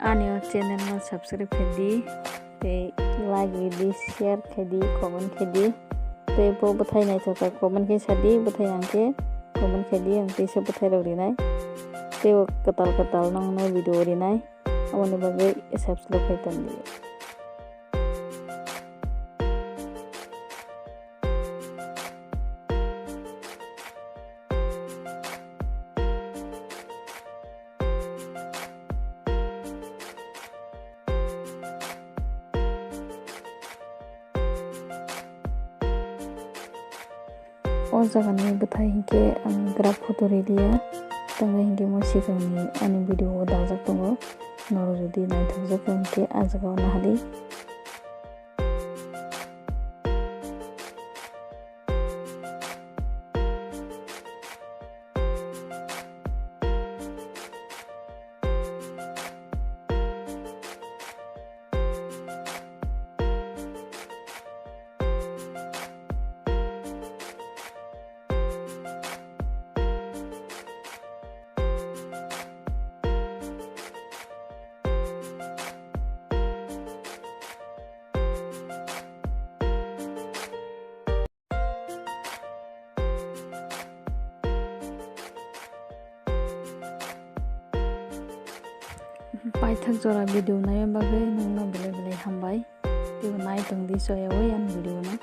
आने चैनल में सब्सक्राइब कर दी ते लाइक दी शेयर कर दी कमेंट कर दी ते वो बताई नहीं तो कमेंट के सादी बताई आंके कमेंट कर दी आंके सब बताई रही नहीं ते वो कताल नंग वीडियो रही नहीं अवने बगे सब्सक्राइब कर तंदी और जगह बताई हिंके ग्राफ फोटो रेडिया तंगा हिंके मो सिगांनि आंनि भिडिअ दाजाक दङ नरो जुदि नायथावजाक हिंके आजागाव नाहादि पाइथाक जरा भिडिअ नाय बागै नोंना बेले हामबाय तेबो नायथों दिस भिडिअ ना